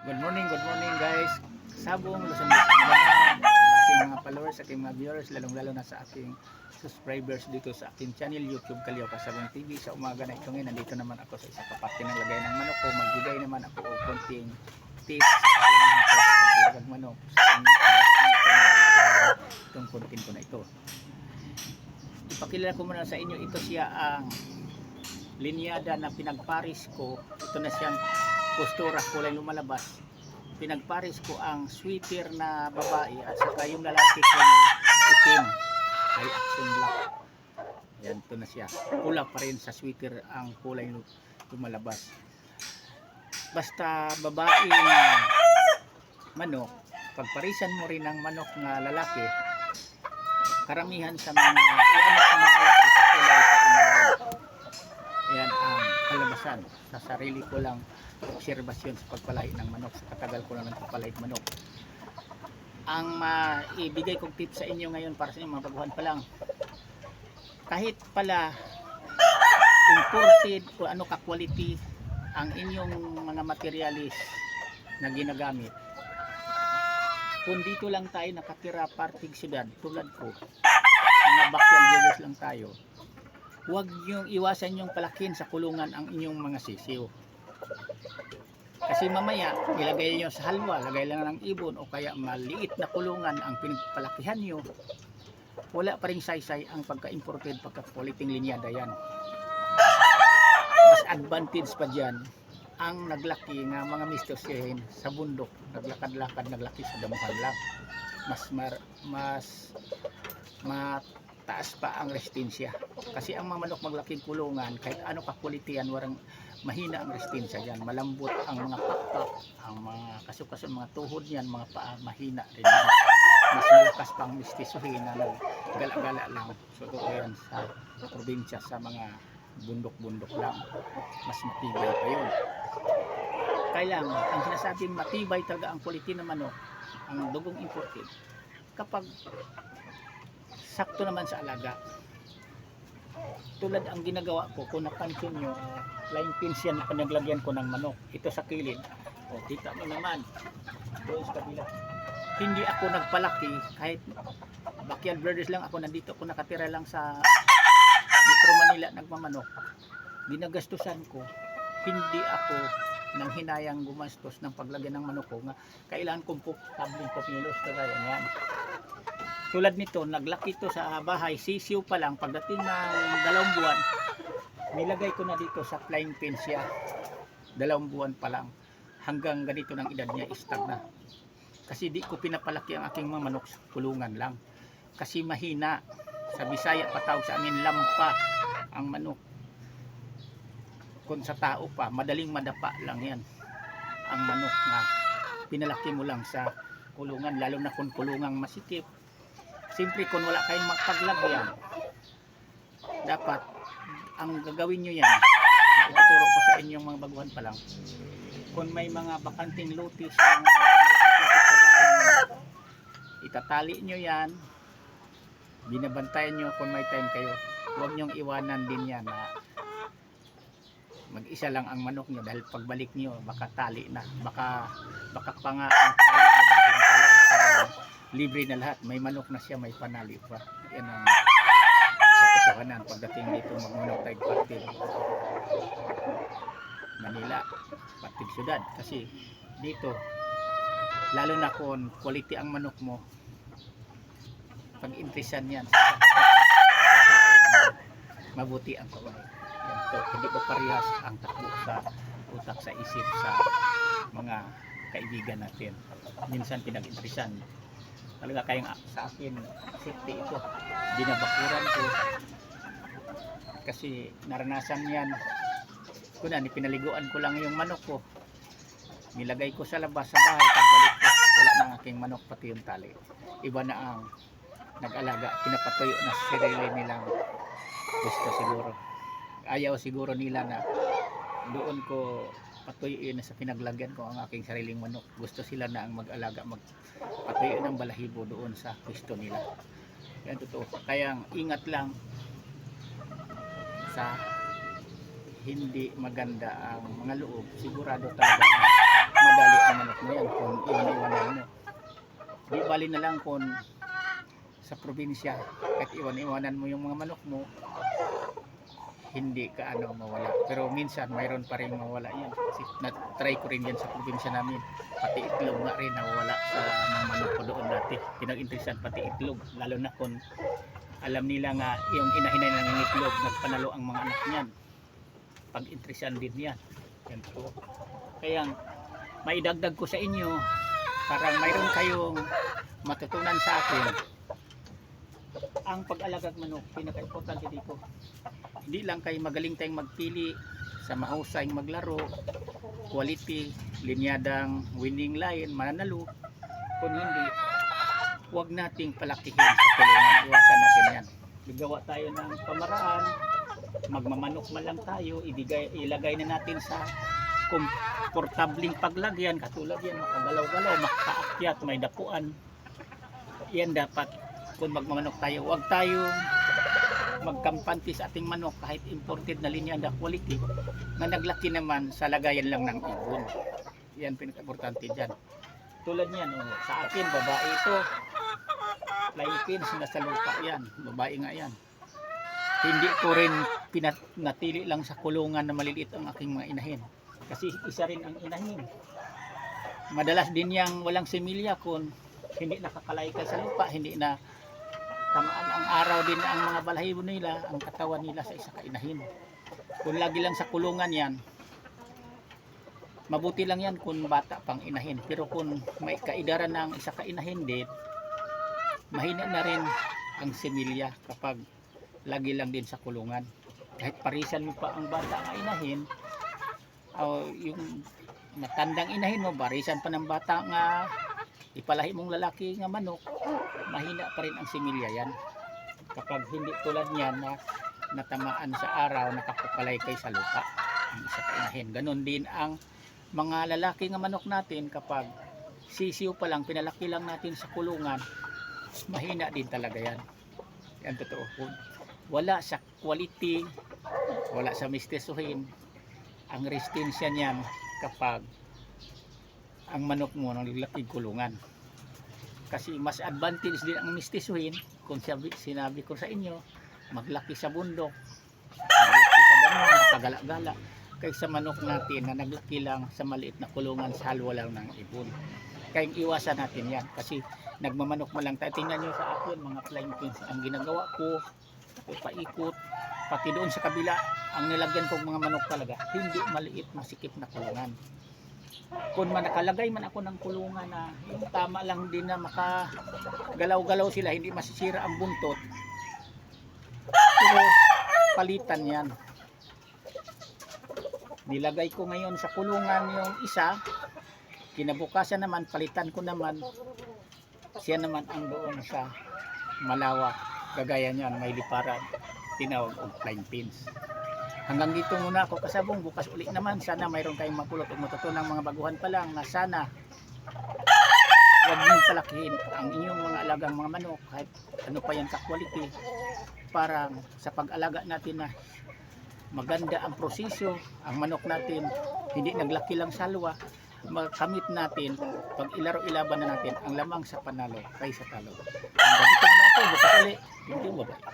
Good morning guys. Sabong Luzon sa aking mga followers, sa aking mga viewers, lalong-lalo na sa aking subscribers dito sa aking channel YouTube Kalyaw Kasabong TV. Sa umaga na ito ngayon, nandito naman ako sa isa kapati ng lagay ng manok ko. Magbigay naman ako o konting tips sa paglagay ng manok itong content ko na ito. Ipakilala ko muna sa inyo, ito siya ang linyada na pinagparis ko. Ito na siyang postura, kulay lumalabas. Pinagparis ko ang sweater na babae at saka yung lalaki ko na itim ay action black. Yan, ito na siya. Pula pa rin sa sweater ang kulay lumalabas. Basta babae na manok, pagparisan mo rin ng manok na lalaki, karamihan sa mga ianok na lalaki sa kulay sa inaw. Yan ang kalabasan. Sa sarili ko lang obserbasyon sa pagpalahi ng manok, sa katagal ko na nagpapalahi ng manok. Ang maibigay kong tips sa inyo ngayon para sa inyo mga baguhan pa lang, kahit pala imported o ano ka quality ang inyong mga materialis na ginagamit, kung dito lang tayo nakatira parting syudad tulad ko, mga backyard villages lang tayo, huwag niyong iwasan yung palakin sa kulungan ang inyong mga sisiw. Kasi mamaya ilagay nyo sa halwa, lagay lang ng ibon o kaya maliit na kulungan ang pinagpalakihan nyo, wala pa rin saysay ang pagka-imported, pagka-quality linyada yan. Mas advantage pa dyan ang naglaki nga mga mistosyahin sa bundok, naglakad-lakad, naglaki sa damuhan lang. Mas mataas pa ang resistensya. Kasi ang mga manok maglaking kulungan, kahit ano ka-quality yan, warang mahina ang resistensya dyan. Malambot ang mga pakpak, ang mga kasukason, mga tuhod yan, mga paa, mahina rin. Mas malakas pang mistisuhin na gala-gala lang. So ito yan sa probinsya, sa mga bundok-bundok lang. Mas matibay pa yun. Kaya lang, ang sinasabing matibay talaga ang quality ng manok, ang dugong imported, kapag sakto naman sa alaga. Tulad ang ginagawa ko, kung napansin nyo, line pins yan na panaglagyan ko ng manok. Ito sa kilid. O, kita mo naman. Doon sa kabila. Hindi ako nagpalaki, kahit backyard birders lang ako, nandito ako nakatira lang sa Metro Manila nagmamanok. Ginagastusan ko, hindi ako nang hinayang gumastos ng paglagyan ng manok ko nga kailangan kong tablong papilos kagaya yan. Tulad nito, naglaki to sa bahay, sisiw pa lang, pagdating ng 2 buwan, nilagay ko na dito sa flying pin siya. 2 buwan pa lang, hanggang ganito ng edad niya, istag na. Kasi di ko pinapalaki ang aking mga manok sa kulungan lang. Kasi mahina, sa Bisaya patawag sa amin, lampa ang manok. Kung sa tao pa, madaling madapa lang yan. Ang manok na pinalaki mo lang sa kulungan, lalo na kung kulungang masikip. Siyempre kung wala kayong magpaglagyan, dapat ang gagawin nyo yan, ituturo ko sa inyong mga baguhan pa lang, kung may mga bakanting lutis itatali nyo yan, binabantayan nyo kung may time kayo. Huwag nyong iwanan din yan na mag-isa lang ang manok nyo, dahil pagbalik nyo baka tali na, baka pa nga ang tali na dahil kayo, libre na lahat, may manok na siya, may panali pa. Yan ang katotohanan pagdating dito magmanok tayo partil Manila, partil syudad. Kasi dito, lalo na kung quality ang manok mo, pag-interesan yan, mabuti ang kawain. Yan to, hindi pa parehas ang takbo sa utak, sa isip, sa mga kaibigan natin. Minsan pinag-interesan talaga kayong sa akin, safety ito, binabakuran ko kasi naranasan yan ko na, pinaliguan ko lang yung manok ko, nilagay ko sa labas sa bahay, pagbalik ko wala na ang aking manok, pati yung tali. Iba na ang nag-alaga, pinapatuyo na sarili nilang gusto. Siguro ayaw siguro nila na doon ko patuyuin na sa pinaglagyan ko ang aking sariling manok. Gusto sila na ang mag-alaga, magpatuyo ng balahibo doon sa pwesto nila. Yan totoo. Kaya ingat lang sa hindi maganda ang mga loob. Sigurado talaga madali ang manok mo. ugali na lang kung sa probinsya kahit iwan-iwanan mo yung mga manok mo, hindi ka mawala. Pero minsan mayroon pa rin mawala yan. Kasi na-try ko rin yan sa probinsya namin. Pati itlog nga rin nawawala sa mga manok ko doon dati. Pinag-interesan pati itlog. Lalo na kung alam nila nga yung inahinay ng itlog, nagpanalo ang mga anak niyan. Pag-interesan din yan. Yan po. Kaya maidagdag ko sa inyo, parang mayroon kayong matutunan sa akin. Ang pag-alagang manok, pinaka-importante dito. Hindi lang kayo magaling tayong magpili sa mahusay maglaro, quality, linyadang winning line, mananalo. Kung hindi, huwag nating palakihin sa kulungan. Iwasan natin yan. Gagawa tayo ng pamaraan, magmamanok man lang tayo, ilagay na natin sa komportabling paglagyan. Katulad yan, makagalaw-galaw, makaakyat, may dapuan. Yan dapat kung magmamanok tayo. Huwag tayong magkampante sa ating manok kahit imported na linya na quality na naglaki naman sa lagayan lang ng ibon. Yan pinaka-importante dyan. Tulad niyan, sa akin babae ito, flying pins, nasa lupa yan, babae nga yan. Hindi ko rin pinatili lang sa kulungan na maliliit ang aking mga inahin, kasi isa rin ang inahin. Madalas din yang walang similya kung hindi nakakalaykay sa lupa, hindi na tamaan ang araw din ang mga balahibo nila, ang katawan nila sa isa kainahin. Kung lagi lang sa kulungan yan, mabuti lang yan kung bata pang inahin. Pero kung may kaidaran ng isa kainahin din, mahina na rin ang similya kapag lagi lang din sa kulungan. Kahit parisan mo pa ang bata nga inahin, o yung matandang inahin mo, parisan pa ng bata nga ipalahi mong lalaki nga manok, mahina pa rin ang similya yan. Kapag hindi tulad niyan na natamaan sa araw, nakapukalaykay sa lupa ang isa kainahin. Ganon din ang mga lalaki nga manok natin, kapag sisiw pa lang, pinalaki lang natin sa kulungan, mahina din talaga yan. Yan totoo. Wala sa quality, wala sa mistesuhin ang resistensya niyan kapag ang manok mo naglaki kulungan. Kasi mas advantage din ang mistesuhin kung sinabi ko sa inyo, maglaki sa bundok, maglaki sa damo, nakagala-gala, kaysa manok natin na naglaki lang sa maliit na kulungan sa halwa lang ng ibon. Kaya iwasan natin yan, kasi nagmamanok mo lang tayo. Tingnan nyo sa akin, mga flying pins ang ginagawa ko, paikot, pati doon sa kabila, ang nilagyan kong mga manok talaga, hindi maliit, masikip na kulungan. Kung nakalagay man ako ng kulungan na yung tama lang din na makagalaw-galaw sila, hindi masisira ang buntot, pero palitan yan. Nilagay ko ngayon sa kulungan yung isa, kinabukasan naman palitan ko naman, siya naman ang doon sa malawak, kagaya niyan, may liparan, tinawag og flying pins. Hanggang dito muna ako kasabong, bukas uli naman, sana mayroon kayong mapulot o matutunang mga baguhan pa lang, na sana huwag niyong palakihin ang inyong mga alagang mga manok, kahit ano pa yan ka quality, para sa pag-alaga natin na maganda ang proseso, ang manok natin hindi naglaki lang salwa, makamit natin, pag ilaro-ilaban na natin ang lamang sa panalo kaysa talo. Hanggang dito muna ako, bukas uli. Thank you, bye-bye.